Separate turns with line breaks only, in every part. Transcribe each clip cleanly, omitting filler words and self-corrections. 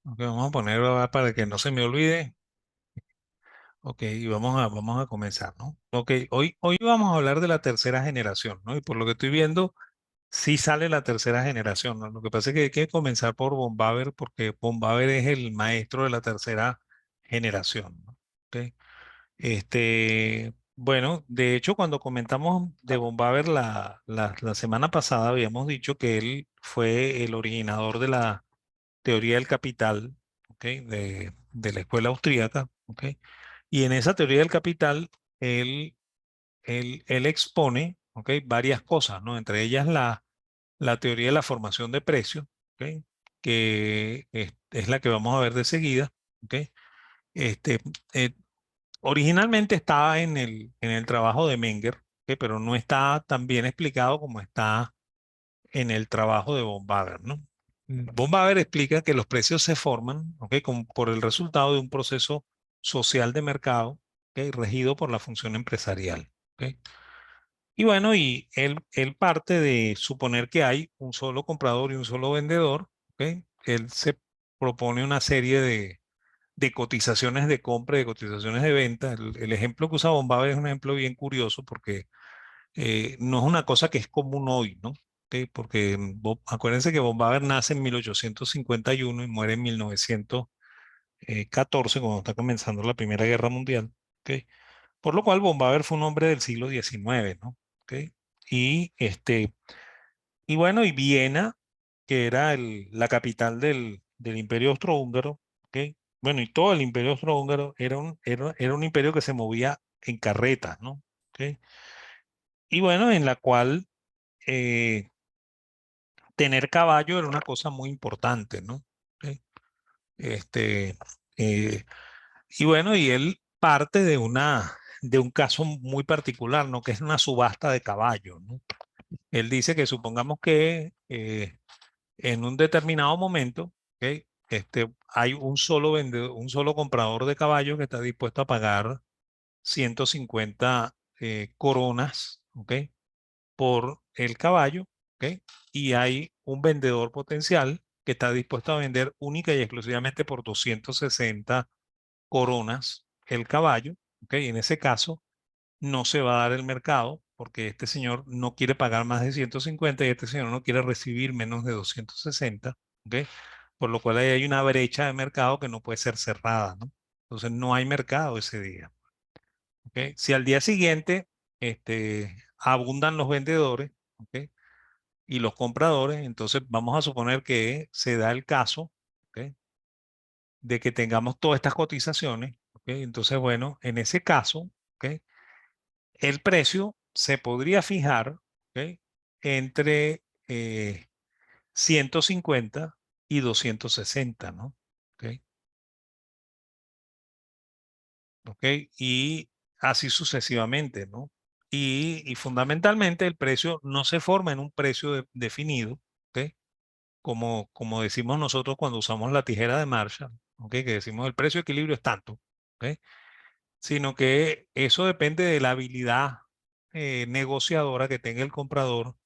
Ok, vamos a ponerlo para que no se me olvide. Ok, y vamos a comenzar, ¿no? Ok, hoy vamos a hablar de la tercera generación, ¿no? Y por lo que estoy viendo, sí sale la tercera generación, ¿no? Lo que pasa es que hay que comenzar por Von Baber porque Von Baber es el maestro de la tercera generación, ¿no? Ok, bueno, de hecho, cuando comentamos de Von Baber la semana pasada, habíamos dicho que él fue el originador de la teoría del capital, ¿ok? De la escuela austríaca, ¿ok? Y en esa teoría del capital, él expone, ¿ok? Varias cosas, ¿no? Entre ellas la teoría de la formación de precios, ¿ok? Que es la que vamos a ver de seguida, ¿ok? Este, eh, Originalmente estaba en el trabajo de Menger, ¿ok? Pero no está tan bien explicado como está en el trabajo de Von Baber, ¿no? Von Baber explica que los precios se forman, ¿ok? Por el resultado de un proceso social de mercado, ¿ok? Regido por la función empresarial, ¿ok? Y bueno, y él parte de suponer que hay un solo comprador y un solo vendedor, ¿ok? Él se propone una serie de cotizaciones de compra y de cotizaciones de venta. El ejemplo que usa Von Baber es un ejemplo bien curioso porque no es una cosa que es común hoy, ¿no? ¿Ok? Porque acuérdense que Von Baber nace en 1851 y muere en 1914, cuando está comenzando la Primera Guerra Mundial. ¿Ok? Por lo cual Von Baber fue un hombre del siglo XIX, ¿no? ¿Ok? Y, y bueno, y Viena, que era la capital del Imperio Austrohúngaro, ¿ok? Bueno, y todo el Imperio Austrohúngaro era un imperio que se movía en carretas, ¿no? ¿Ok? Y bueno, en la cual eh, tener caballo era una cosa muy importante, ¿no? ¿Ok? Este, eh, y bueno, y él parte de un caso muy particular, ¿no? Que es una subasta de caballos, ¿no? Él dice que supongamos que en un determinado momento, ¿ok? Hay un solo vendedor, un solo comprador de caballos que está dispuesto a pagar 150 coronas, ¿ok? Por el caballo, ¿ok? Y hay un vendedor potencial que está dispuesto a vender única y exclusivamente por 260 coronas el caballo, ¿ok? Y en ese caso no se va a dar el mercado porque este señor no quiere pagar más de 150 y este señor no quiere recibir menos de 260, ¿ok? Por lo cual ahí hay una brecha de mercado que no puede ser cerrada, ¿no? Entonces no hay mercado ese día, ¿ok? Si al día siguiente abundan los vendedores, ¿ok? Y los compradores, entonces vamos a suponer que se da el caso, ¿ok? De que tengamos todas estas cotizaciones, ¿ok? Entonces, bueno, en ese caso, ¿ok? El precio se podría fijar, ¿ok? Entre 150 y 260, ¿no? ¿Ok? ¿Ok? Y así sucesivamente, ¿no? Y fundamentalmente el precio no se forma en un precio definido, ¿ok? Como decimos nosotros cuando usamos la tijera de Marshall, ¿ok? Que decimos el precio de equilibrio es tanto, ¿ok? Sino que eso depende de la habilidad negociadora que tenga el comprador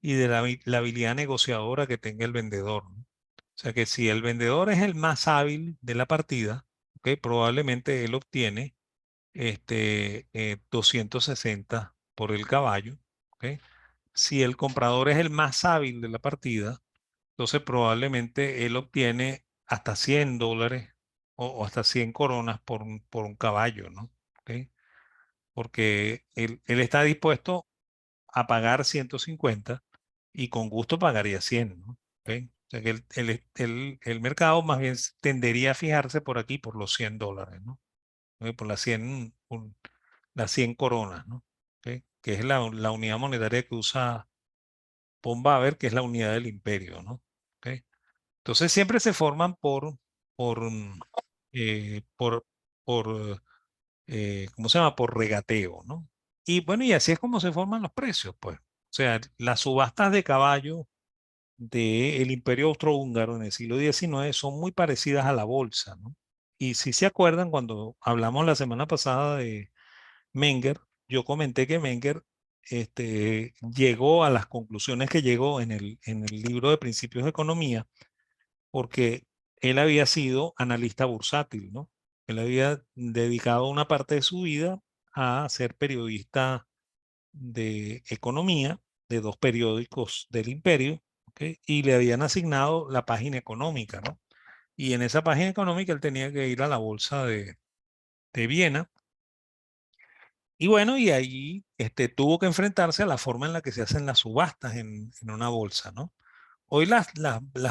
y de la habilidad negociadora que tenga el vendedor, ¿no? O sea que si el vendedor es el más hábil de la partida, ¿ok? Probablemente él obtiene 260 por el caballo, ¿ok? Si el comprador es el más hábil de la partida, entonces probablemente él obtiene hasta $100 o hasta 100 coronas por un caballo, ¿no? ¿Ok? Porque él está dispuesto a pagar 150 y con gusto pagaría 100, ¿no? ¿Ok? O sea que el mercado más bien tendería a fijarse por aquí por los $100, ¿no? Por las 100 coronas, ¿no? ¿Ok? Que es la unidad monetaria que usa Von Baber, que es la unidad del imperio, ¿no? ¿Ok? Entonces siempre se forman por, mm, por, ¿cómo se llama? Por regateo, ¿no? Y bueno, y así es como se forman los precios, pues. O sea, las subastas de caballo del Imperio Austrohúngaro en el siglo XIX son muy parecidas a la bolsa, ¿no? Y si se acuerdan, cuando hablamos la semana pasada de Menger, yo comenté que Menger llegó a las conclusiones que llegó en el libro de Principios de Economía, porque él había sido analista bursátil, ¿no? Él había dedicado una parte de su vida a ser periodista de economía de dos periódicos del imperio, ¿ok? Y le habían asignado la página económica, ¿no? Y en esa página económica él tenía que ir a la bolsa de Viena. Y bueno, y ahí tuvo que enfrentarse a la forma en la que se hacen las subastas en una bolsa, ¿no? Hoy las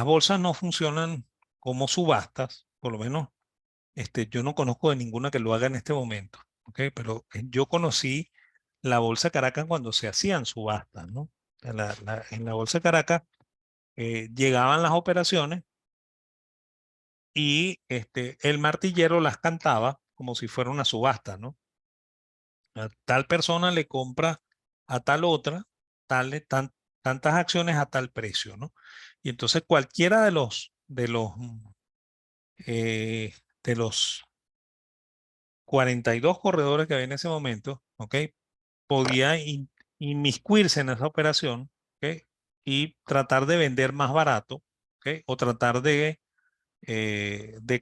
bolsas no funcionan como subastas, por lo menos yo no conozco de ninguna que lo haga en este momento, ¿ok? Pero yo conocí la Bolsa Caracas cuando se hacían subastas, ¿no? En la Bolsa Caracas llegaban las operaciones y el martillero las cantaba como si fuera una subasta, ¿no? A tal persona le compra a tal otra tantas acciones a tal precio, ¿no? Y entonces cualquiera eh, de los 42 corredores que había en ese momento, ¿ok? Podía inmiscuirse en esa operación, ¿ok? Y tratar de vender más barato, ¿ok? O tratar de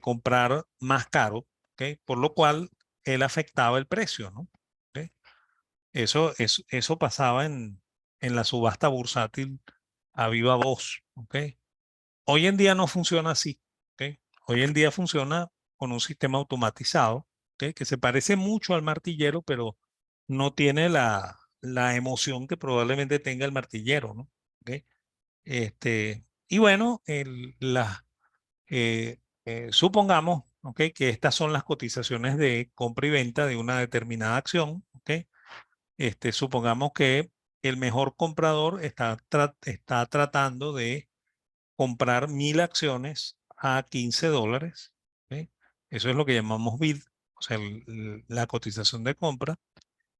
comprar más caro, ¿ok? Por lo cual él afectaba el precio, ¿no? ¿Ok? Eso pasaba en la subasta bursátil a viva voz, ¿ok? Hoy en día no funciona así, ¿ok? Hoy en día funciona con un sistema automatizado, ¿ok? Que se parece mucho al martillero, pero no tiene la emoción que probablemente tenga el martillero, ¿no? ¿Ok? Y bueno, supongamos, ¿ok? Que estas son las cotizaciones de compra y venta de una determinada acción, ¿ok? Supongamos que el mejor comprador está tratando de comprar 1.000 acciones a $15. ¿Ok? Eso es lo que llamamos bid, o sea, la cotización de compra.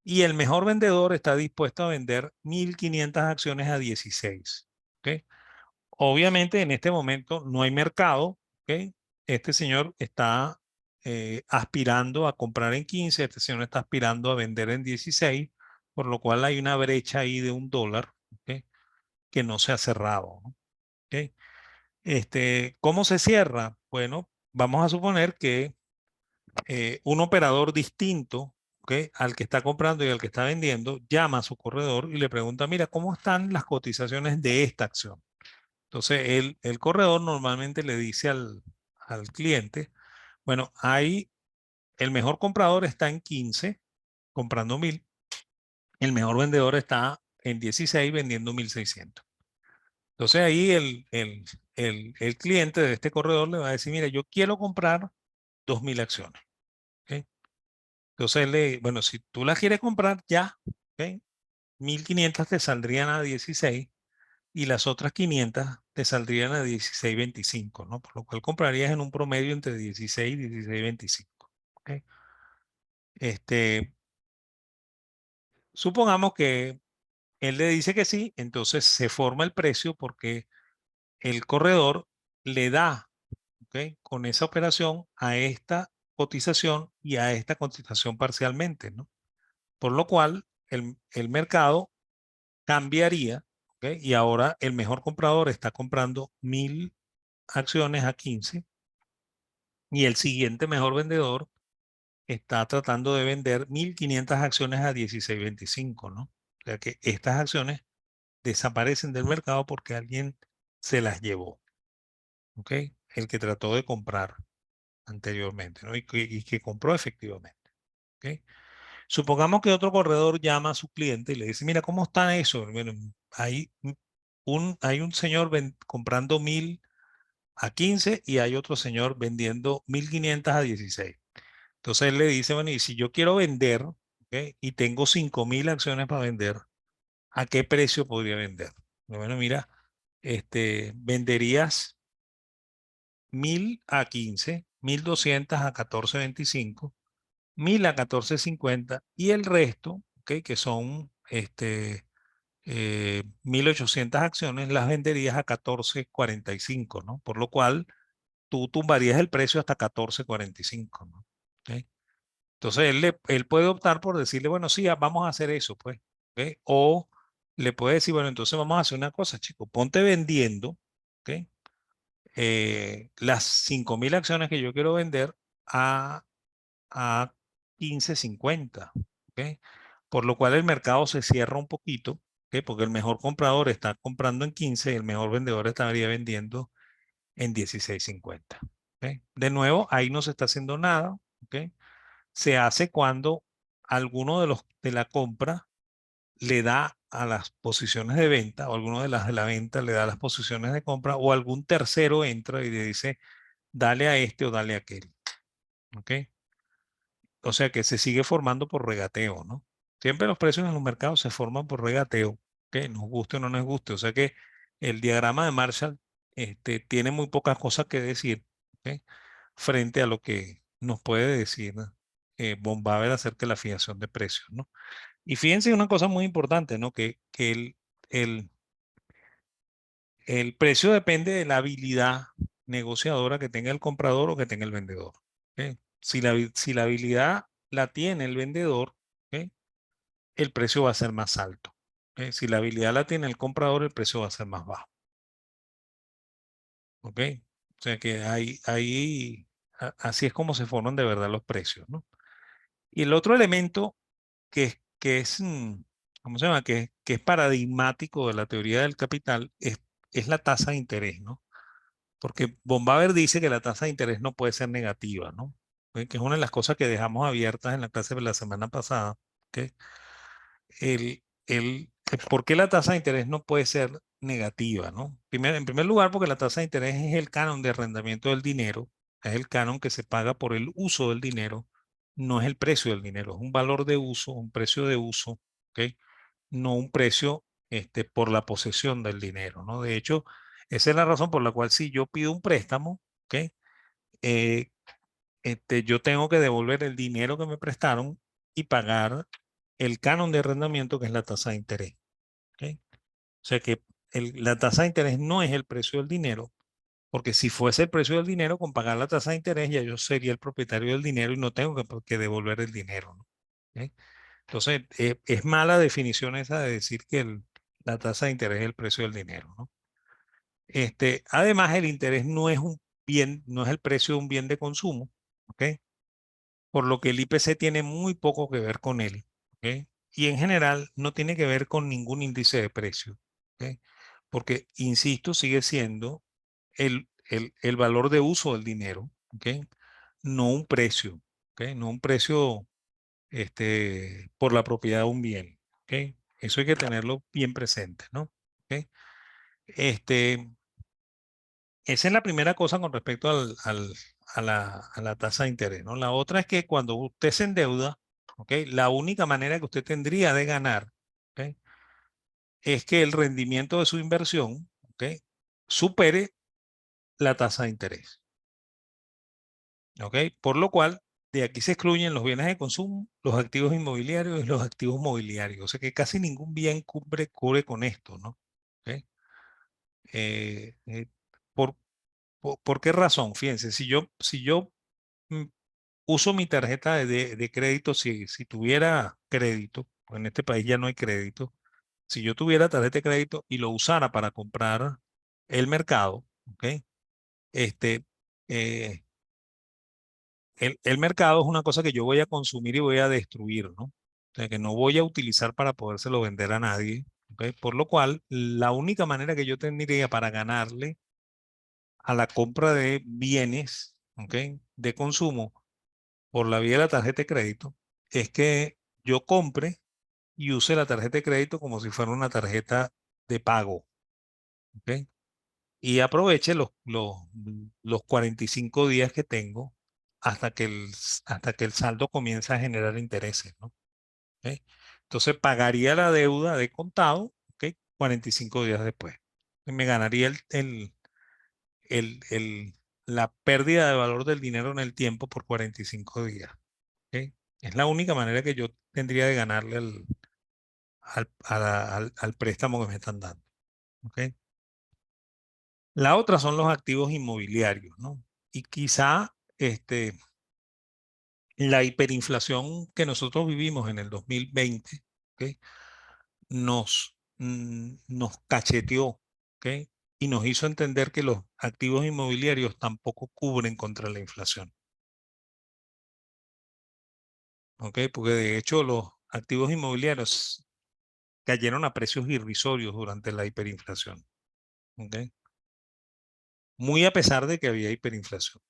Y el mejor vendedor está dispuesto a vender 1.500 acciones a 16. ¿Ok? Obviamente en este momento no hay mercado. ¿Ok? Este señor está aspirando a comprar en 15, este señor está aspirando a vender en 16, por lo cual hay una brecha ahí de $1, ¿ok? Que no se ha cerrado, ¿no? ¿Ok? ¿Cómo se cierra? Bueno, vamos a suponer que un operador distinto, ¿ok? Al que está comprando y al que está vendiendo, llama a su corredor y le pregunta, mira, ¿cómo están las cotizaciones de esta acción? Entonces, el corredor normalmente le dice al cliente, bueno, el mejor comprador está en 15, comprando 1.000, el mejor vendedor está en 16, vendiendo 1.600. Entonces ahí el cliente de este corredor le va a decir, mira, yo quiero comprar 2.000 acciones. ¿Ok? Entonces, bueno, si tú las quieres comprar ya, ¿ok? 1.500 te saldrían a 16 y las otras 500 te saldrían a 16.25, ¿no? Por lo cual comprarías en un promedio entre 16 y 16.25. ¿Ok? Este, supongamos que él le dice que sí, entonces se forma el precio porque el corredor le da, ¿ok? Con esa operación a esta cotización y a esta cotización parcialmente, ¿no? Por lo cual el mercado cambiaría, ¿ok? Y ahora el mejor comprador está comprando 1.000 acciones a 15 y el siguiente mejor vendedor está tratando de vender 1.500 acciones a 16.25, ¿no? O sea que estas acciones desaparecen del mercado porque alguien se las llevó, ¿ok? El que trató de comprar anteriormente, ¿no? Y que compró efectivamente, ¿ok? Supongamos que otro corredor llama a su cliente y le dice, mira, ¿cómo está eso? Bueno, hay un señor comprando 1.000 a 15 y hay otro señor vendiendo 1.500 a 16. Entonces él le dice, bueno, y si yo quiero vender, ¿ok? Y tengo 5.000 acciones para vender, ¿a qué precio podría vender? Bueno, mira, venderías 1.000 a 15, 1.200 a 14.25, 1.000 a 14.50 y el resto, ¿ok? Que son 1.800 acciones, las venderías a 14.45, ¿no? Por lo cual tú tumbarías el precio hasta 14.45, ¿no? ¿Ok? Entonces él puede optar por decirle, bueno, sí, vamos a hacer eso, pues. ¿Ok? O le puede decir, bueno, entonces vamos a hacer una cosa, chico, ponte vendiendo, ¿ok? las 5.000 acciones que yo quiero vender a, a 15.50, ¿ok? Por lo cual el mercado se cierra un poquito, ¿ok? Porque el mejor comprador está comprando en 15 y el mejor vendedor estaría vendiendo en 16.50, ¿ok? De nuevo, ahí no se está haciendo nada, ¿ok? Se hace cuando alguno de la compra le da a las posiciones de venta, o alguno de las de la venta le da a las posiciones de compra, o algún tercero entra y le dice, dale a este o dale a aquel, ¿ok? O sea que se sigue formando por regateo, ¿no? Siempre los precios en los mercados se forman por regateo, ¿ok? Nos guste o no nos guste. O sea que el diagrama de Marshall tiene muy pocas cosas que decir, ¿ok? Frente a lo que nos puede decir Von Baber acerca de la fijación de precios, ¿no? Y fíjense una cosa muy importante, ¿no? Que el, el precio depende de la habilidad negociadora que tenga el comprador o que tenga el vendedor, ¿ok? Si la habilidad la tiene el vendedor, ¿ok? El precio va a ser más alto, ¿ok? Si la habilidad la tiene el comprador, el precio va a ser más bajo, ¿ok? O sea que así es como se forman de verdad los precios, ¿no? Y el otro elemento ¿cómo se llama? Que es paradigmático de la teoría del capital es la tasa de interés, ¿no? Porque von Baber dice que la tasa de interés no puede ser negativa, ¿no? Que es una de las cosas que dejamos abiertas en la clase de la semana pasada. ¿Ok? ¿Por qué la tasa de interés no puede ser negativa, ¿no? En primer lugar, porque la tasa de interés es el canon de arrendamiento del dinero, es el canon que se paga por el uso del dinero, no es el precio del dinero, es un valor de uso, un precio de uso, ¿ok? No un precio por la posesión del dinero, ¿no? De hecho, esa es la razón por la cual si yo pido un préstamo, ¿ok? Eh, yo tengo que devolver el dinero que me prestaron y pagar el canon de arrendamiento, que es la tasa de interés, ¿ok? O sea que la tasa de interés no es el precio del dinero, porque si fuese el precio del dinero, con pagar la tasa de interés, ya yo sería el propietario del dinero y no tengo que devolver el dinero, ¿no? ¿Ok? Entonces, es mala definición esa de decir que la tasa de interés es el precio del dinero, ¿no? Además, el interés no es un bien, no es el precio de un bien de consumo, ¿ok? Por lo que el IPC tiene muy poco que ver con él, ¿ok? Y en general no tiene que ver con ningún índice de precio, ¿ok? Porque, insisto, sigue siendo el valor de uso del dinero, ¿ok? No un precio, ¿ok? No un precio por la propiedad de un bien, ¿ok? Eso hay que tenerlo bien presente, ¿no? ¿Ok? Este, Esa es la primera cosa con respecto a la tasa de interés, ¿no? La otra es que cuando usted se endeuda, ¿ok? La única manera que usted tendría de ganar, ¿ok? Es que el rendimiento de su inversión, ¿ok? Supere la tasa de interés, ¿ok? Por lo cual, de aquí se excluyen los bienes de consumo, los activos inmobiliarios y los activos mobiliarios. O sea que casi ningún bien cubre con esto, ¿no? ¿Ok? Eh, eh, ¿por, por qué razón? Fíjense, si yo mm, uso mi tarjeta de crédito, si tuviera crédito, pues en este país ya no hay crédito, si yo tuviera tarjeta de crédito y lo usara para comprar el mercado, ¿ok? Este, eh, el mercado es una cosa que yo voy a consumir y voy a destruir, ¿no? O sea, que no voy a utilizar para podérselo vender a nadie, ¿ok? Por lo cual, la única manera que yo tendría para ganarle a la compra de bienes, ¿ok? De consumo por la vía de la tarjeta de crédito es que yo compre y use la tarjeta de crédito como si fuera una tarjeta de pago, ¿ok? Y aproveche los 45 días que tengo hasta que el saldo comienza a generar intereses, ¿no? ¿Ok? Entonces pagaría la deuda de contado, ¿ok? 45 días después. Y me ganaría el, el- la pérdida de valor del dinero en el tiempo por 45 días. ¿Ok? Es la única manera que yo tendría de ganarle al préstamo que me están dando. ¿Ok? La otra son los activos inmobiliarios, ¿no? Y quizá la hiperinflación que nosotros vivimos en el 2020, ¿ok? Nos cacheteó, ¿ok? y nos hizo entender que los activos inmobiliarios tampoco cubren contra la inflación. ¿Ok? Porque de hecho los activos inmobiliarios cayeron a precios irrisorios durante la hiperinflación. ¿Ok? Muy a pesar de que había hiperinflación.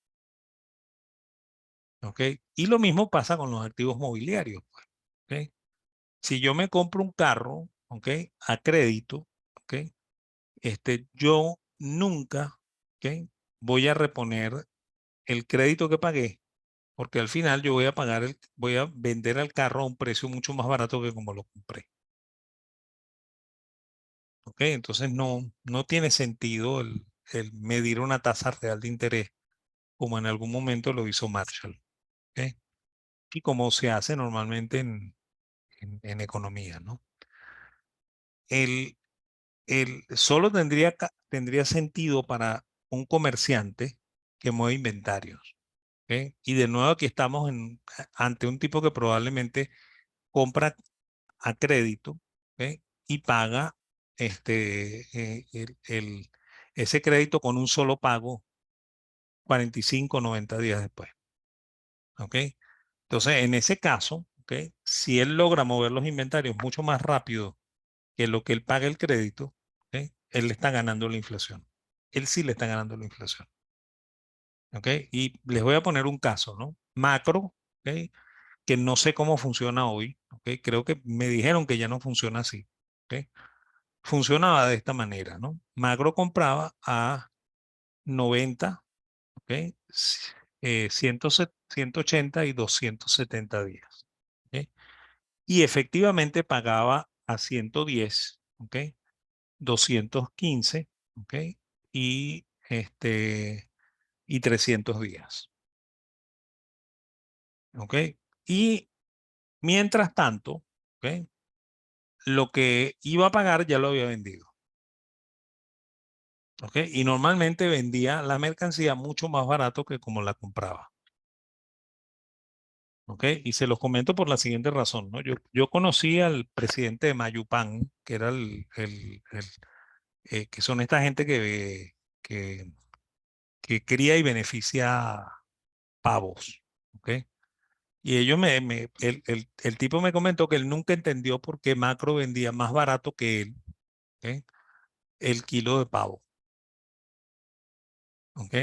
¿Ok? Y lo mismo pasa con los activos mobiliarios. Pues, ¿ok? Si yo me compro un carro, ¿ok? A crédito, ¿ok? Yo nunca, ¿ok? Voy a reponer el crédito que pagué, porque al final yo voy a vender el carro a un precio mucho más barato que como lo compré. ¿Ok? Entonces no tiene sentido el medir una tasa real de interés como en algún momento lo hizo Marshall. ¿Ok? Y como se hace normalmente en economía, ¿no? El, solo tendría sentido para un comerciante que mueve inventarios. ¿Ok? Y de nuevo aquí estamos ante un tipo que probablemente compra a crédito, ¿ok? Y paga ese crédito con un solo pago 45 o 90 días después. ¿Ok? Entonces, en ese caso, ¿ok? Si él logra mover los inventarios mucho más rápido que lo que él paga el crédito, ¿ok? Él le está ganando la inflación. Él sí le está ganando la inflación. ¿Ok? Y les voy a poner un caso, ¿no? Macro, ¿ok? Que no sé cómo funciona hoy, ¿ok? Creo que me dijeron que ya no funciona así, ¿ok? Funcionaba de esta manera, ¿no? Macro compraba a 90, ¿ok? 180 y 270 días, ¿ok? Y efectivamente pagaba a 110, ¿ok? 215, ¿ok? Y, y 300 días, ¿ok? Y mientras tanto, ¿ok? Lo que iba a pagar ya lo había vendido. ¿Ok? Y normalmente vendía la mercancía mucho más barato que como la compraba. ¿Ok? Y se los comento por la siguiente razón, ¿no? Yo conocí al presidente de Mayupan, que era que son esta gente que, que cría y beneficia pavos. ¿Ok? Y ellos el tipo me comentó que él nunca entendió por qué Macro vendía más barato que él, ¿ok? El kilo de pavo. ¿Ok?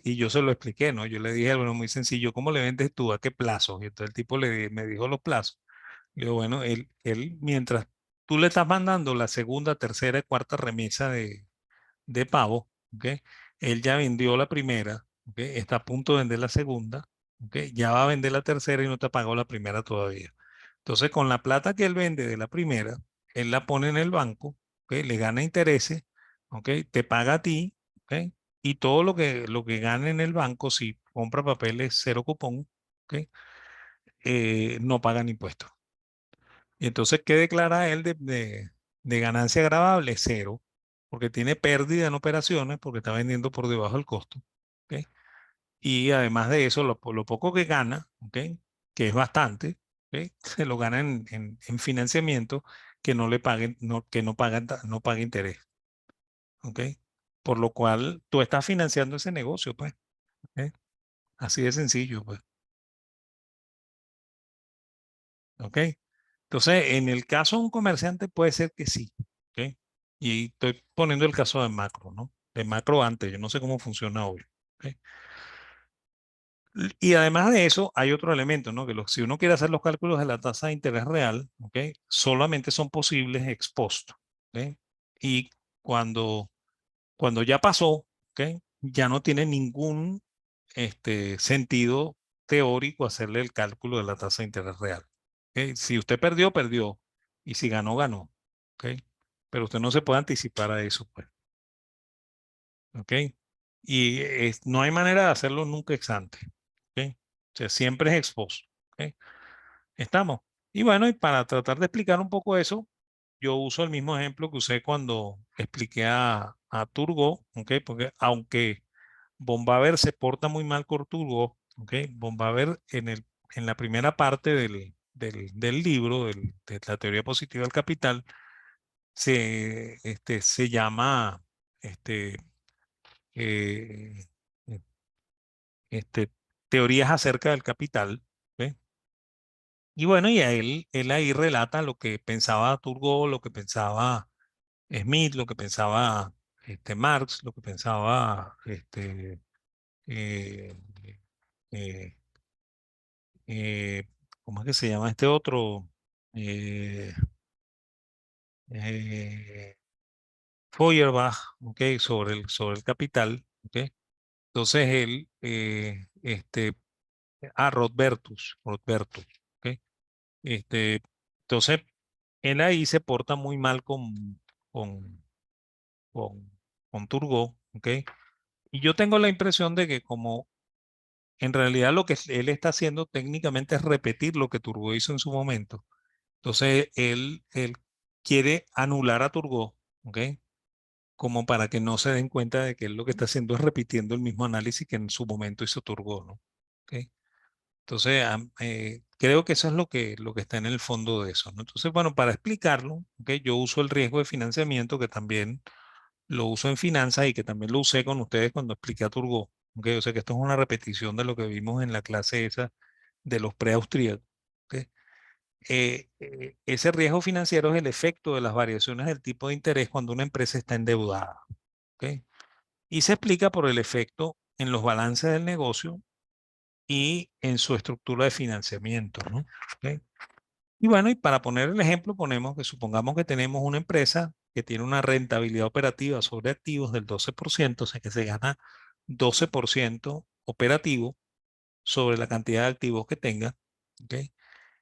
Y yo se lo expliqué, ¿no? Yo le dije, bueno, muy sencillo, ¿cómo le vendes tú? ¿A qué plazo? Y entonces el tipo me dijo los plazos. Le digo, bueno, mientras tú le estás mandando la segunda, tercera y cuarta remesa de pavo, ¿ok? Él ya vendió la primera, ¿ok? Está a punto de vender la segunda, ¿ok? Ya va a vender la tercera y no te ha pagado la primera todavía. Entonces, con la plata que él vende de la primera, él la pone en el banco, ¿ok? Le gana intereses, ¿ok? Te paga a ti, ¿ok? Y todo lo que gane en el banco, si compra papeles cero cupón, ¿ok? No pagan impuestos. Y entonces, ¿qué declara él de ganancia agravable? Cero, porque tiene pérdida en operaciones, porque está vendiendo por debajo del costo. ¿Ok? Y además de eso, lo poco que gana, ¿ok? Que es bastante, ¿ok? Se lo gana en financiamiento que no le paguen, que no paga, no paga interés. ¿Ok? Por lo cual tú estás financiando ese negocio, pues. ¿Ok? Así de sencillo, pues. ¿Ok? Entonces, en el caso de un comerciante puede ser que sí. ¿Ok? Y estoy poniendo el caso de macro, ¿no? De macro antes, yo no sé cómo funciona hoy. ¿Ok? Y además de eso, hay otro elemento, ¿no? Que si uno quiere hacer los cálculos de la tasa de interés real, ¿ok? Solamente son posibles ex post, ¿ok? Y cuando, cuando ya pasó, ¿ok? Ya no tiene ningún sentido teórico hacerle el cálculo de la tasa de interés real. ¿Ok? Si usted perdió, perdió. Y si ganó, ganó. ¿Ok? Pero usted no se puede anticipar a eso, pues. ¿Ok? Y no hay manera de hacerlo nunca ex ante. ¿Ok? O sea, siempre es ex post. ¿Ok? Estamos. Y bueno, y para tratar de explicar un poco eso, yo uso el mismo ejemplo que usé cuando expliqué a Turgot, ¿ok? Porque aunque Bombaver se porta muy mal con Turgot, ¿ok? Bombaver en la primera parte del libro, de la teoría positiva del capital, se llama este, eh, eh, este, teorías acerca del capital. ¿Ve? Y bueno, y a él ahí relata lo que pensaba Turgot, lo que pensaba Smith, lo que pensaba Marx, lo que pensaba eh, eh, eh, ¿cómo es que se llama este otro? Eh, eh, Feuerbach, ¿ok? Sobre el capital, ¿ok? Entonces él, Rodbertus, ¿ok? Este, entonces, él ahí se porta muy mal con, con, con Turgot, ¿ok? Y yo tengo la impresión de que como en realidad lo que él está haciendo técnicamente es repetir lo que Turgot hizo en su momento. Entonces, él quiere anular a Turgot, ¿ok? Como para que no se den cuenta de que él lo que está haciendo es repitiendo el mismo análisis que en su momento hizo Turgot, ¿no? ¿Ok? Entonces, creo que eso es lo que está en el fondo de eso, ¿no? Entonces, bueno, para explicarlo, ¿ok? Yo uso el riesgo de financiamiento, que también lo uso en finanzas y que también lo usé con ustedes cuando expliqué a Turgot, ¿ok? O sea que esto es una repetición de lo que vimos en la clase esa de los preaustríacos, ¿ok? Ese riesgo financiero es el efecto de las variaciones del tipo de interés cuando una empresa está endeudada, ¿ok? Y se explica por el efecto en los balances del negocio y en su estructura de financiamiento, ¿no? ¿Ok? Y bueno, y para poner el ejemplo, ponemos que supongamos que tenemos una empresa que tiene una rentabilidad operativa sobre activos del 12%, o sea que se gana 12% operativo sobre la cantidad de activos que tenga, ¿ok?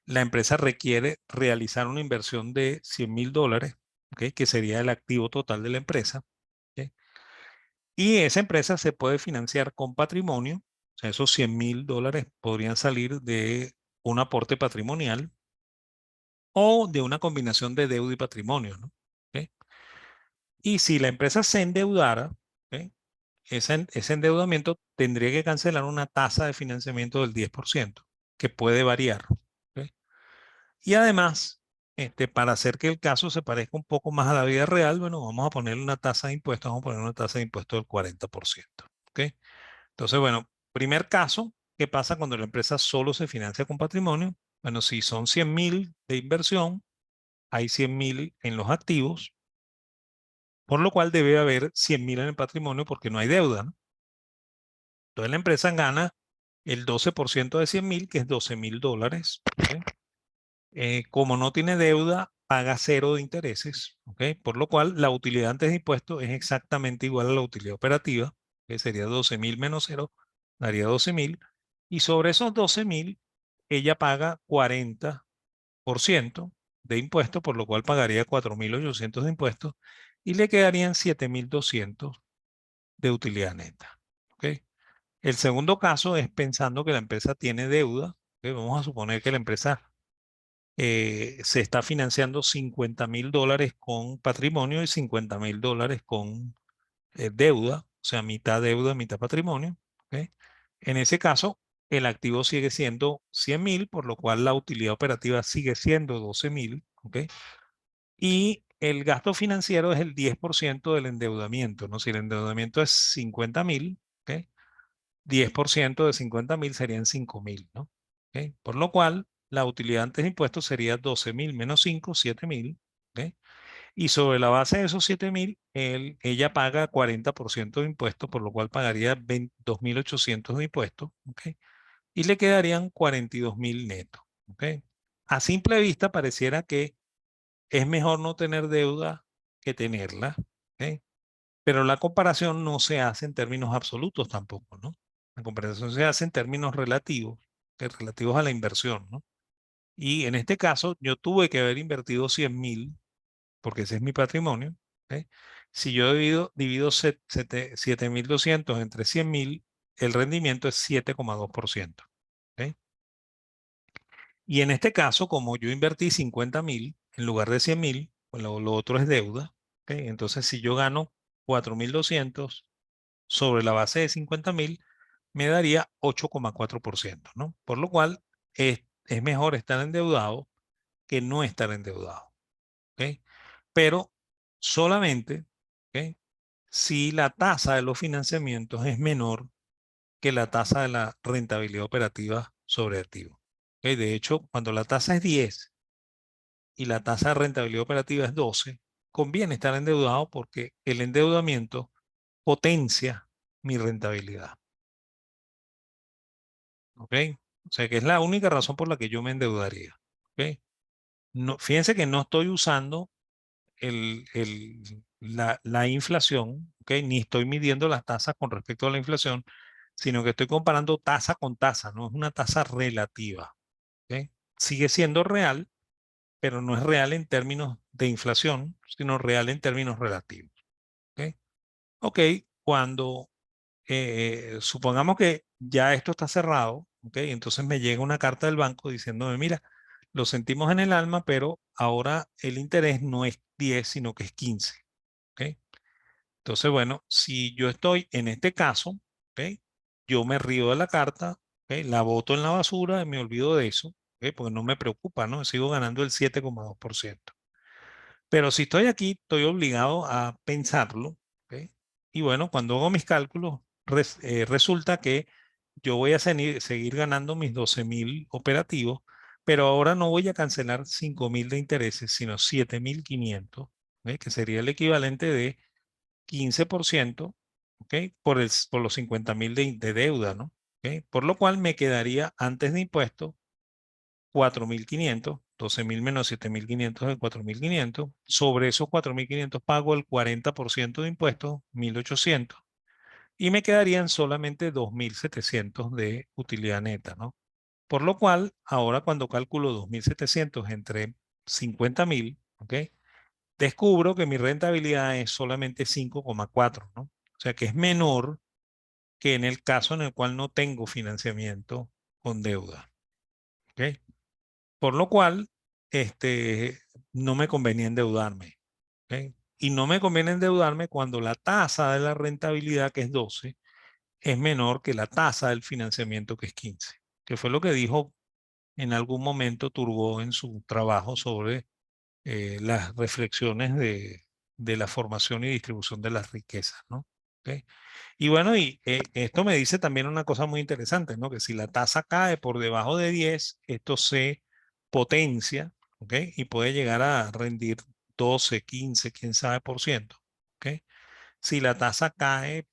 La empresa requiere realizar una inversión de $100,000, ¿ok? Que sería el activo total de la empresa, ¿ok? Y esa empresa se puede financiar con patrimonio, o sea, esos $100,000 podrían salir de un aporte patrimonial o de una combinación de deuda y patrimonio, ¿no? ¿Ok? Y si la empresa se endeudara, ¿ok? Ese endeudamiento tendría que cancelar una tasa de financiamiento del 10%, que puede variar, ¿ok? Y además, para hacer que el caso se parezca un poco más a la vida real, bueno, vamos a poner una tasa de impuestos, vamos a poner una tasa de impuestos del 40%, ¿ok? Entonces, bueno, primer caso, ¿qué pasa cuando la empresa solo se financia con patrimonio? Bueno, si son 100,000 de inversión, hay 100,000 en los activos, por lo cual debe haber 100,000 en el patrimonio porque no hay deuda, ¿no? Entonces la empresa gana el 12% de 100,000, que es $12,000, ¿ok? Como no tiene deuda, paga cero de intereses, ¿ok? Por lo cual la utilidad antes de impuestos es exactamente igual a la utilidad operativa, que sería 12,000 menos cero, daría 12,000. Y sobre esos 12,000, ella paga 40% de impuestos, por lo cual pagaría 4,800 de impuestos y le quedarían 7,200 de utilidad neta, ¿ok? El segundo caso es pensando que la empresa tiene deuda, ¿ok? Vamos a suponer que la empresa se está financiando $50,000 con patrimonio y $50,000 con deuda, o sea, mitad deuda, mitad patrimonio, ¿ok? En ese caso, el activo sigue siendo 100,000, por lo cual la utilidad operativa sigue siendo 12,000, ¿ok? Y el gasto financiero es el 10% del endeudamiento, ¿no? Si el endeudamiento es 50,000, ¿ok? 10% de 50,000 serían 5,000, ¿no? ¿Ok? Por lo cual, la utilidad antes de impuestos sería 12,000 menos 5, 7,000, ¿ok? Y sobre la base de esos 7,000, ella paga 40% de impuestos, por lo cual pagaría 2,800 de impuestos, ¿ok? Y le quedarían 42,000 netos, ¿ok? A simple vista pareciera que es mejor no tener deuda que tenerla, ¿ok? Pero la comparación no se hace en términos absolutos tampoco, ¿no? La comparación se hace en términos relativos, relativos a la inversión, ¿no? Y en este caso, yo tuve que haber invertido 100,000, porque ese es mi patrimonio, ¿ok? Si yo divido 7,200 entre 100,000, el rendimiento es 7,2%, ¿ok? Y en este caso, como yo invertí 50,000 en lugar de 100,000, pues lo otro es deuda, ¿ok? Entonces, si yo gano 4,200 sobre la base de 50,000, me daría 8,4%, ¿no? Por lo cual es mejor estar endeudado que no estar endeudado, ¿ok? Pero solamente, ¿ok? si la tasa de los financiamientos es menor que la tasa de la rentabilidad operativa sobre activo. ¿Ok? De hecho, cuando la tasa es 10 y la tasa de rentabilidad operativa es 12, conviene estar endeudado porque el endeudamiento potencia mi rentabilidad. ¿Ok? O sea que es la única razón por la que yo me endeudaría. ¿Ok? No, fíjense que no estoy usando la inflación, ¿ok? Ni estoy midiendo las tasas con respecto a la inflación, sino que estoy comparando tasa con tasa, no es una tasa relativa. ¿Ok? Sigue siendo real, pero no es real en términos de inflación, sino real en términos relativos. ¿Ok? Ok, cuando supongamos que ya esto está cerrado, ¿ok? Entonces me llega una carta del banco diciéndome, mira, lo sentimos en el alma, pero ahora el interés no es 10, sino que es 15. ¿Ok? Entonces, bueno, si yo estoy en este caso, ¿ok? Yo me río de la carta, ¿ok? La boto en la basura y me olvido de eso, ¿ok? Porque no me preocupa, ¿no? Sigo ganando el 7,2%. Pero si estoy aquí, estoy obligado a pensarlo, ¿ok? Y bueno, cuando hago mis cálculos, resulta que yo voy a seguir ganando mis 12.000 operativos, pero ahora no voy a cancelar 5.000 de intereses, sino 7.500, ¿ok? Que sería el equivalente de 15%, ¿ok? Por los 50.000 de deuda, ¿no? ¿Ok? Por lo cual me quedaría antes de impuestos 4.500, 12.000 menos 7.500 de 4.500. Sobre esos 4.500 pago el 40% de impuestos, 1.800. Y me quedarían solamente 2.700 de utilidad neta, ¿no? Por lo cual, ahora cuando calculo 2.700 entre 50.000, ¿ok? Descubro que mi rentabilidad es solamente 5,4, ¿no? O sea que es menor que en el caso en el cual no tengo financiamiento con deuda, ¿ok? Por lo cual, este, no me convenía endeudarme, ¿ok? Y no me conviene endeudarme cuando la tasa de la rentabilidad, que es 12, es menor que la tasa del financiamiento, que es 15, que fue lo que dijo en algún momento Turgot en su trabajo sobre las reflexiones de la formación y distribución de las riquezas, ¿no? ¿Ok? Y bueno, esto me dice también una cosa muy interesante, ¿no? Que si la tasa cae por debajo de 10, esto se potencia, ¿ok? Y puede llegar a rendir 12, 15, quién sabe por ciento, ¿ok? Si la tasa cae,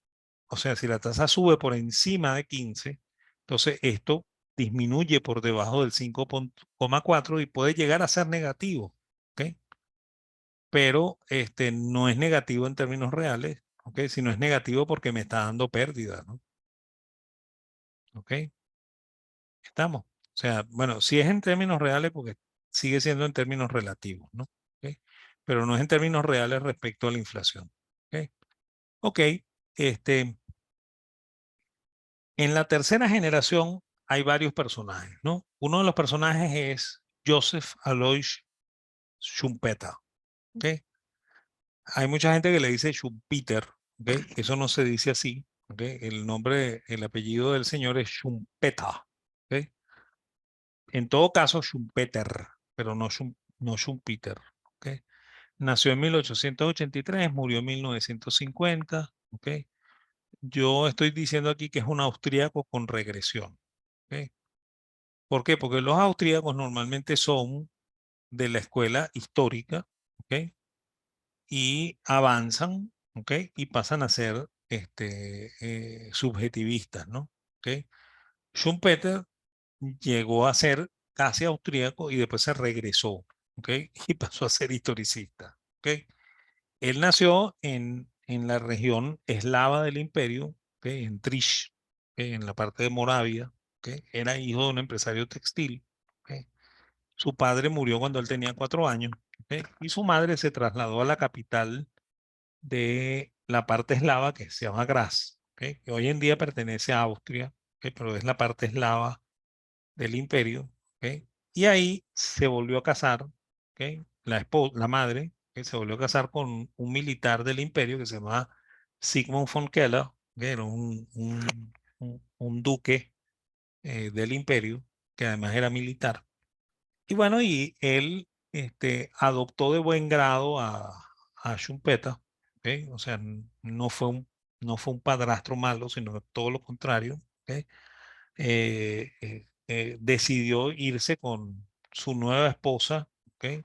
o sea, si la tasa sube por encima de 15, entonces esto disminuye por debajo del 5,4 y puede llegar a ser negativo, ¿ok? Pero no es negativo en términos reales, ¿ok? Sino es negativo porque me está dando pérdida, ¿no? ¿Ok? Estamos. O sea, bueno, sí es en términos reales porque sigue siendo en términos relativos, ¿no? ¿Ok? Pero no es en términos reales respecto a la inflación. ¿Ok? Ok, este, en la tercera generación hay varios personajes, ¿no? Uno de los personajes es Joseph Alois Schumpeter, ¿ok? Hay mucha gente que le dice Schumpeter, ¿ok? Eso no se dice así, ¿ok? El nombre, el apellido del señor es Schumpeter, ¿ok? En todo caso, Schumpeter, pero no Schumpeter, ¿ok? Nació en 1883, murió en 1950, ¿ok? Yo estoy diciendo aquí que es un austríaco con regresión, ¿ok? ¿Por qué? Porque los austríacos normalmente son de la escuela histórica, ¿ok? Y avanzan, ¿ok? Y pasan a ser subjetivistas, ¿no? ¿Ok? Schumpeter llegó a ser casi austríaco y después se regresó, ¿ok? Y pasó a ser historicista, ¿ok? Él nació en la región eslava del imperio, ¿ok? En Trish, ¿ok? En la parte de Moravia, ¿ok? Era hijo de un empresario textil, ¿ok? Su padre murió cuando él tenía 4 años, ¿ok? Y su madre se trasladó a la capital de la parte eslava que se llama Graz, ¿ok? Que hoy en día pertenece a Austria, ¿ok? Pero es la parte eslava del imperio, ¿ok? Y ahí se volvió a casar, ¿ok? La madre, que se volvió a casar con un militar del imperio que se llamaba Sigmund von Keller, que era un duque del imperio, que además era militar. Y bueno, y él adoptó de buen grado a Schumpeter, ¿ok? O sea, no fue un padrastro malo, sino todo lo contrario, ¿ok? Decidió irse con su nueva esposa, ¿ok?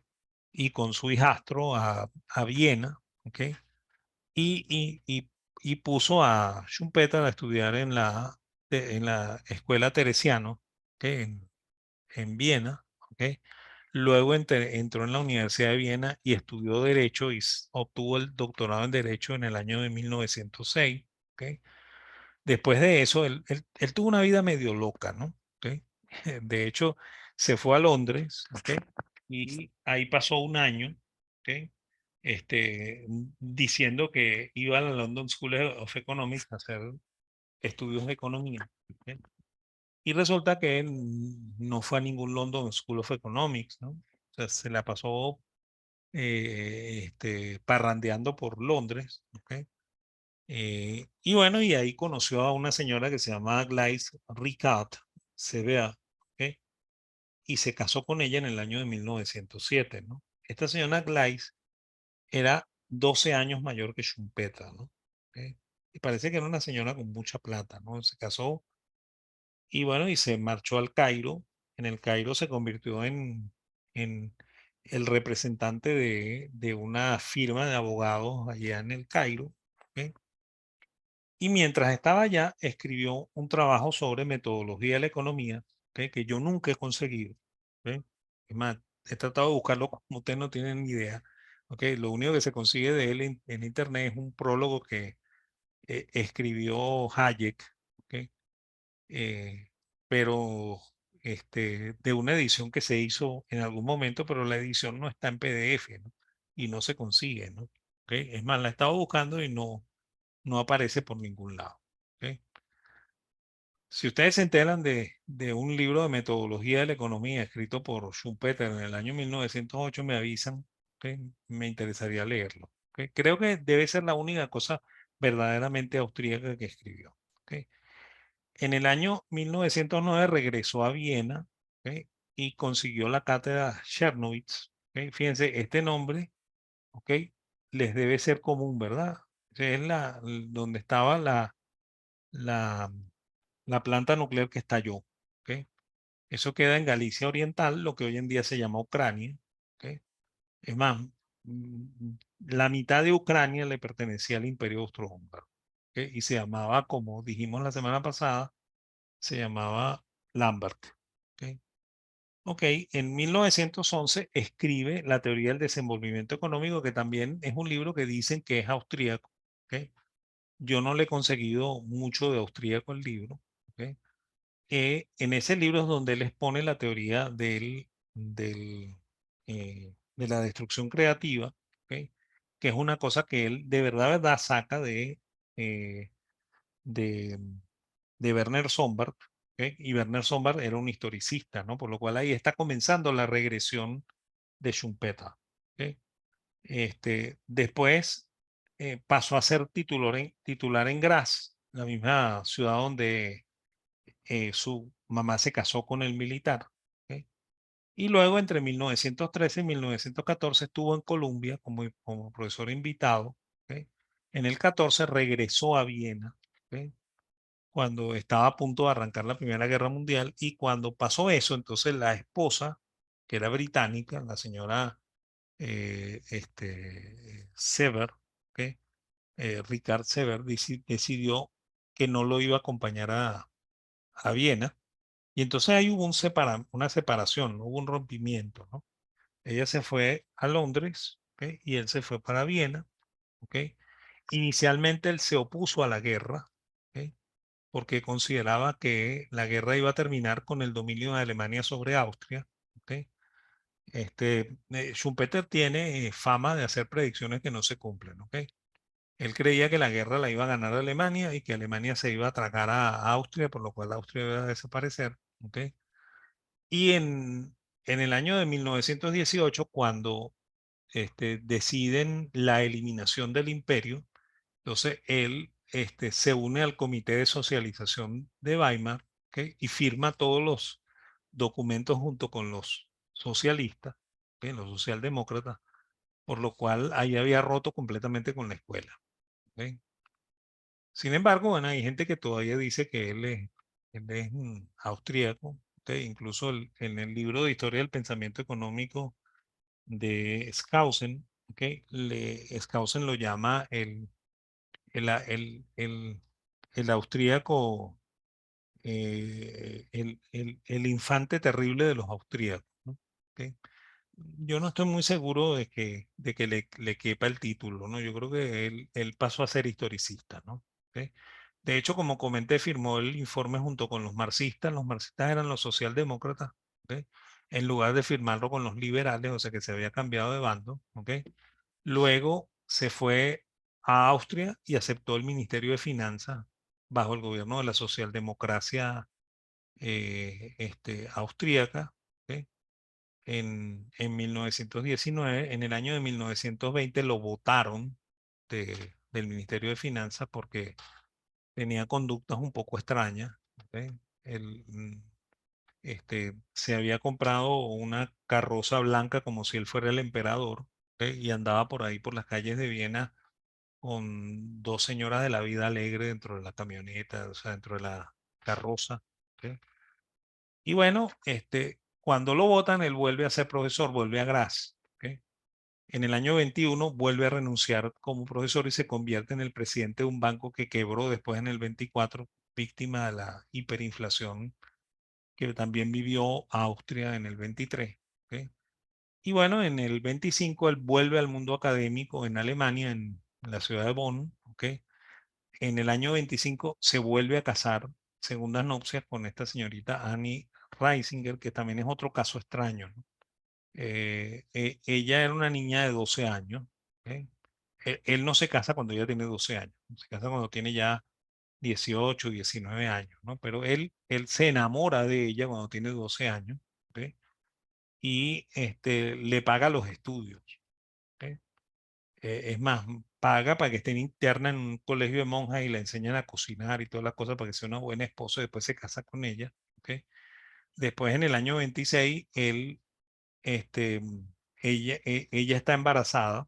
Y con su hijastro a Viena, ¿ok? Y, y, y, y puso a Schumpeter a estudiar en la escuela Teresiano, ¿ok? En Viena, ¿ok? Luego entró en la Universidad de Viena y estudió Derecho y obtuvo el doctorado en Derecho en el año de 1906, ¿ok? Después de eso, él tuvo una vida medio loca, ¿no? ¿Ok? De hecho, se fue a Londres, ¿ok? Y ahí pasó un año, ¿ok? Diciendo que iba a la London School of Economics a hacer estudios de economía, ¿ok? Y resulta que él no fue a ningún London School of Economics, ¿no? O sea, se la pasó parrandeando por Londres, ¿ok? Y bueno, y ahí conoció a una señora que se llamaba Gladys Ricard, CBA, ¿ok? Y se casó con ella en el año de 1907, ¿no? Esta señora Gladys era 12 años mayor que Schumpeter, ¿no? ¿Ok? Y parece que era una señora con mucha plata, ¿no? Se casó y bueno, y se marchó al Cairo. En el Cairo se convirtió en el representante de una firma de abogados allá en el Cairo, ¿ok? Y mientras estaba allá, escribió un trabajo sobre metodología de la economía, ¿ok? Que yo nunca he conseguido, ¿ok? Es más, he tratado de buscarlo como ustedes no tienen ni idea, ¿ok? Lo único que se consigue de él en internet es un prólogo que escribió Hayek, ¿ok? Eh, pero de una edición que se hizo en algún momento, pero la edición no está en PDF, ¿no? Y no se consigue, ¿no? ¿Ok? Es más, la he estado buscando y no aparece por ningún lado. ¿Ok? Si ustedes se enteran de un libro de metodología de la economía escrito por Schumpeter en el año 1908, me avisan, ¿ok? Me interesaría leerlo. ¿Ok? Creo que debe ser la única cosa verdaderamente austríaca que escribió. ¿Ok? En el año 1909 regresó a Viena, ¿ok? Y consiguió la cátedra Chernovitz. ¿Ok? Fíjense, este nombre, ¿ok? Les debe ser común, ¿verdad? Es donde estaba la, la planta nuclear que estalló. ¿Ok? Eso queda en Galicia Oriental, lo que hoy en día se llama Ucrania. ¿Ok? Es más, la mitad de Ucrania le pertenecía al Imperio Austrohúngaro. ¿Ok? Y se llamaba, como dijimos la semana pasada, se llamaba Lambert. ¿Ok? Ok, en 1911 escribe La teoría del desenvolvimiento económico, que también es un libro que dicen que es austríaco. ¿Ok? Yo no le he conseguido mucho de austríaco el libro. ¿Ok? En ese libro es donde él expone la teoría de la destrucción creativa, ¿ok? Que es una cosa que él de verdad saca eh, de, de Werner Sombart, ¿ok? Y Werner Sombart era un historicista, ¿no? Por lo cual ahí está comenzando la regresión de Schumpeter. ¿Ok? Después pasó a ser titular en Graz, la misma ciudad donde su mamá se casó con el militar. ¿Ok? Y luego entre 1913 y 1914 estuvo en Colombia como profesor invitado. ¿Ok? En el 14 regresó a Viena, ¿ok? Cuando estaba a punto de arrancar la Primera Guerra Mundial, y cuando pasó eso, entonces la esposa, que era británica, la señora Sever, ¿ok? Richard Sever, decidió que no lo iba a acompañar a Viena, y entonces ahí hubo una separación, ¿no? Hubo un rompimiento, ¿no? Ella se fue a Londres, ¿ok? Y él se fue para Viena, ¿ok? Inicialmente él se opuso a la guerra, ¿ok? Porque consideraba que la guerra iba a terminar con el dominio de Alemania sobre Austria, ¿ok? Schumpeter tiene fama de hacer predicciones que no se cumplen, ¿ok? Él creía que la guerra la iba a ganar Alemania y que Alemania se iba a tragar a Austria, por lo cual Austria iba a desaparecer, ¿ok? Y en el año de 1918, cuando deciden la eliminación del imperio, entonces él se une al Comité de Socialización de Weimar, ¿ok? Y firma todos los documentos junto con los socialistas, ¿ok? Los socialdemócratas, por lo cual ahí había roto completamente con la escuela. ¿Ok? Sin embargo, bueno, hay gente que todavía dice que él es austríaco. ¿Ok? Incluso en el libro de Historia del Pensamiento Económico de Skousen, ¿ok? Skousen lo llama el, a- el austríaco, el infante terrible de los austríacos, ¿no? ¿Ok? Yo no estoy muy seguro de que le quepa el título, ¿no? Yo creo que él pasó a ser historicista, ¿no? ¿Ok? De hecho, como comenté, firmó el informe junto con los marxistas. Los marxistas eran los socialdemócratas, ¿ok? En lugar de firmarlo con los liberales, o sea que se había cambiado de bando, ¿ok? Luego se fue a Austria y aceptó el Ministerio de Finanzas bajo el gobierno de la socialdemocracia austríaca, ¿ok? En 1919. En el año de 1920 lo votaron del Ministerio de Finanzas porque tenía conductas un poco extrañas. ¿Ok? Él, se había comprado una carroza blanca como si él fuera el emperador, ¿ok? Y andaba por ahí por las calles de Viena con dos señoras de la vida alegre dentro de la camioneta, o sea, dentro de la carroza. ¿Ok? Y bueno, cuando lo votan, él vuelve a ser profesor, vuelve a Graz. ¿Ok? En el año 21 vuelve a renunciar como profesor y se convierte en el presidente de un banco que quebró después en el 24, víctima de la hiperinflación que también vivió Austria en el 23. ¿Ok? Y bueno, en el 25 él vuelve al mundo académico en Alemania, en la ciudad de Bonn. ¿Ok? En el año 25 se vuelve a casar, segundas nupcias, con esta señorita Annie Reisinger, que también es otro caso extraño, ¿no? Ella era una niña de 12 años. ¿Ok? Él no se casa cuando ella tiene 12 años, se casa cuando tiene ya 18, 19 años, ¿no? Pero él se enamora de ella cuando tiene 12 años. ¿Ok? Y le paga los estudios. ¿Ok? Es más, paga para que esté interna en un colegio de monjas y le enseñan a cocinar y todas las cosas para que sea una buena esposa y después se casa con ella. ¿Ok? Después, en el año 26, este, ella está embarazada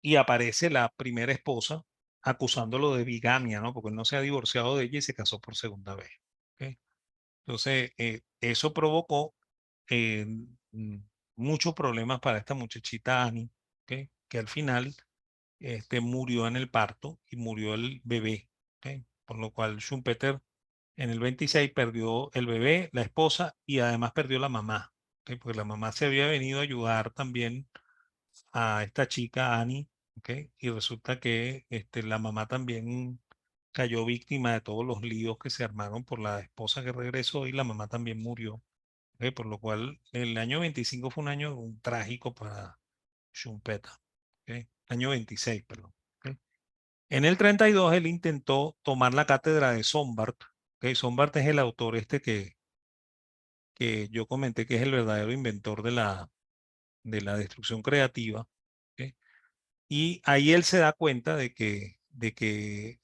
y aparece la primera esposa acusándolo de bigamia, ¿no? Porque él no se ha divorciado de ella y se casó por segunda vez. ¿Ok? Entonces, eso provocó eh, mm, muchos problemas para esta muchachita Annie, ¿ok? Que al final murió en el parto y murió el bebé. ¿Ok? Por lo cual Schumpeter en el 26 perdió el bebé, la esposa y además perdió la mamá. ¿Ok? Porque la mamá se había venido a ayudar también a esta chica Annie. ¿Ok? Y resulta que la mamá también cayó víctima de todos los líos que se armaron por la esposa que regresó y la mamá también murió. ¿Ok? Por lo cual el año 25 fue un año trágico para Schumpeter. ¿Ok? Año 26, perdón. ¿Ok? En el 32 él intentó tomar la cátedra de Sombart. ¿Ok? Sombart es el autor que yo comenté que es el verdadero inventor de la destrucción creativa. ¿Ok? Y ahí él se da cuenta de que